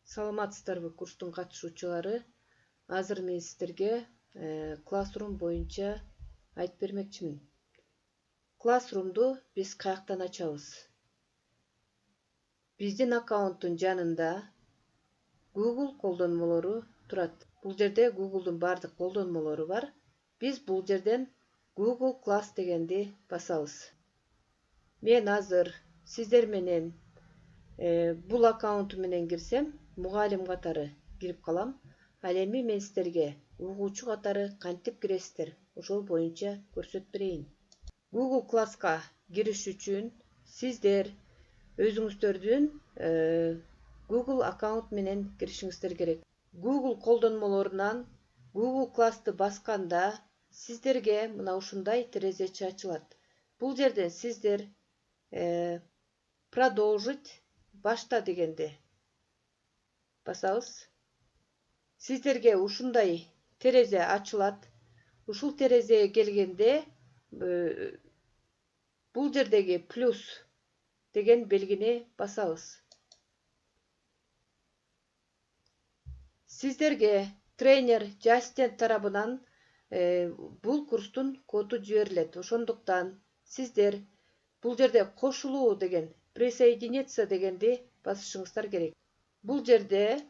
Саламатсыздарбы курстун катышуучулары? Азыр мен сиздерге Classroom боюнча айтып бермекчимин. Classroom'ду биз каяктан ачабыз? Биздин аккаунттун жанында Google колдонмолору турат. Бул жерде Google'дун бардык колдонмолору бар. Биз бул жерден Google Class дегенди басабыз. Мен азыр сиздер менен бул аккаунту менен кирсем, мугалим катары кирип калам. Ал эми мен сиздерге угуучу катары кантип киресиздер, ошол боюнча көрсөтүп берейин. Google Class'ка кириш үчүн сиздер өзүңүздөрдүн Google аккаунт менен киришиңиздер керек. Google колдонмолорунан Google Class'ты басканда сиздерге мына ушундай терезечи ачылат. Бул жерден сиздер продолжить башта дегенди басабыз. Сиздерге ушундай терезе ачылат. Ушул терезеге келгенде бул жердеги плюс деген белгини басабыз. Сиздерге тренер Джастин тарабынан бул курстун коду жиберилет. Ошондуктан сиздер бул жерде кошулуу деген, присоединиться дегенди басышыңыздар керек. Бул жерде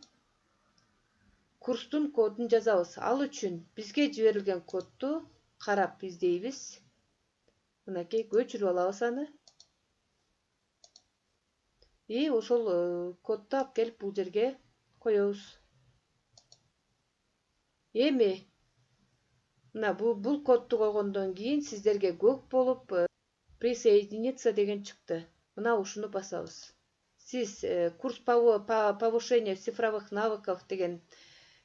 курстун кодун жазабыз. Ал үчүн бизге жиберилген кодду карап издейбиз. Мынакей көчүрүп алабыз аны. И ошол кодду алып келип бул жерге коебуз. Эми мына бул кодду койгондон кийин сиздерге көк болуп присоединиться деген чыкты. Мына ушуну басабыз. Сиз курс повышения цифровых навыков деген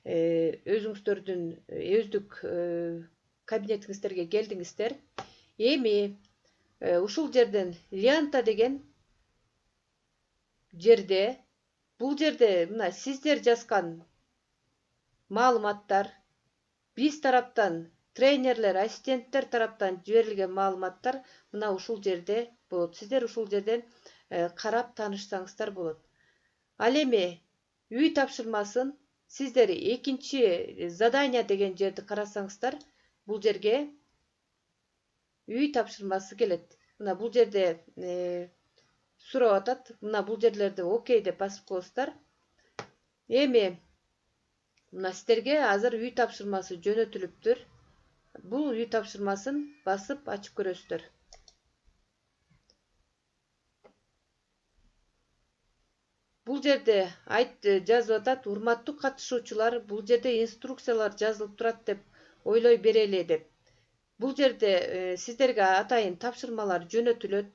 өзүңүздөрдүн өздүк кабинетиңиздерге келдиңиздер. Эми ушул жерден лента деген жерде, бул жерде мына сиздер жазган маалыматтар, биз тараптан тренерлер, ассистенттер тараптан жиберилген маалыматтар мына ушул жерде болот. Сиздер ушул жерден карап таанышсаңыздар болот. Ал эми үй тапшырмасын сиздер экинчи задание деген жерди карасаңыздар, бул жерге үй тапшырмасы келет. Мына бул жерде сурап атат. Мына бул жерлерде окей деп басып коесуздар. Эми мына сиздерге азыр үй тапшырмасы жөнөтүлүптүр. Бул үй тапшырмасын басып ачып көрөсүздөр. Бул жерде жазып атат, урматтуу катышуучулар, бул жерде инструкциялар жазылып турат деп ойлой берели деп. Бул жерде сиздерге атайын тапшырмалар жөнөтүлөт.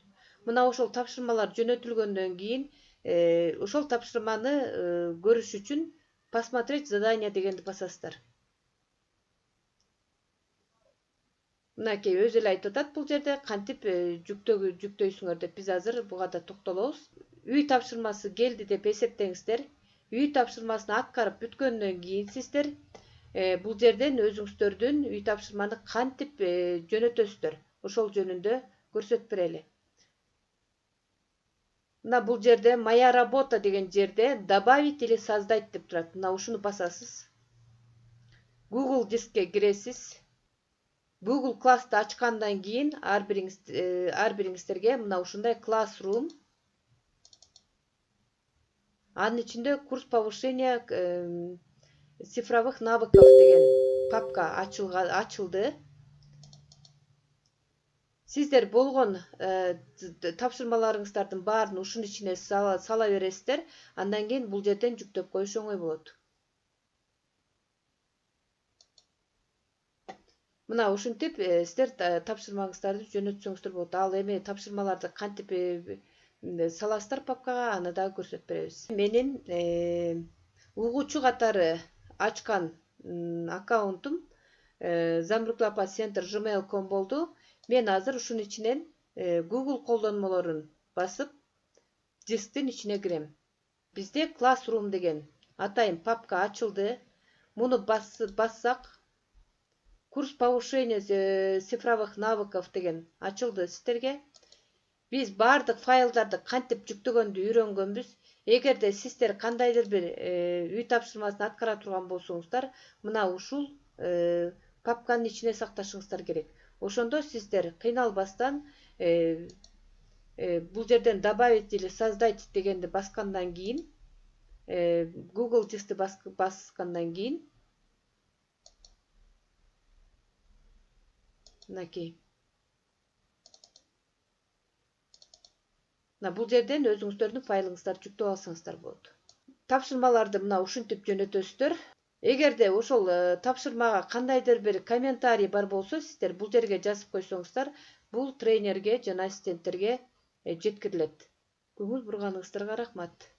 Мына ошол тапшырмалар жөнөтүлгөндөн кийин ошол тапшырманы көрүш үчүн посмотреть задание дегенди басасыздар. Мынакей өзү эле айтып атат бул жерде кантип жүктөйсүңөр деп. Биз азыр буга да токтолобуз. Үй тапшырмасы келди деп эсептеңиздер. Үй тапшырмасын аткарып бүткөндөн кийин сиздер бул жерден өзүңүздөрдүн үй тапшырманы кантип жөнөтөсүздөр, ошол жөнүндө көрсөтүп берели. Мына бул жерде моя работа деген жерде добавить или создать деп турат. Мына ушуну басасыз. Google дискке киресиз. Google Class'ты ачкандан кийин ар бириңиздерге мына ушундай Classroom, анын ичинде курс повышения цифровых навыков деген папка ачылды. Сиздер болгон тапшырмаларыңыздардын баарын ушунун ичине сала бересиздер. Андан кийин бул жерден жүктөп коюш оңой болот. Мына ушинтип сиздер тапшырмаңыздарды жөнөтсөңүздөр болот. Ал эми тапшырмаларды кантип саласыздар папкага, аны да көрсөтүп беребиз. Менин угуучу катары ачкан аккаунтум zamruklapa@gmail.com болду. Мен азыр ушунун ичинен Google колдонмолорун басып, дисктин ичине кирем. Бизде Classroom деген атайын папка ачылды. Муну бассак, курс повышения цифровых навыков деген ачылды сиздерге. Биз бардык файлдарды кантип жүктөгөндү үйрөнгөнбүз. Эгерде сиздер кандайдыр бир үй тапшырмасын аткара турган болсоңуздар, мына ушул папканын ичине сакташыңыздар керек. Ошондо сиздер кыйналбастан бул жерден добавить или создать дегенди баскандан кийин, Google Дискти баскандан кийин мынакей бул жерден өзүңүздөрдүн файлыңыздарды жүктөп алсаңыздар болот. Тапшырмаларды мына ушинтип жөнөтөсүздөр. Эгерде ошол тапшырмага кандайдыр бир комментарий бар болсо, сиздер бул жерге жазып койсоңуздар, бул тренерге жана ассистенттерге жеткирилет. Көңүл бурганыңыздарга рахмат.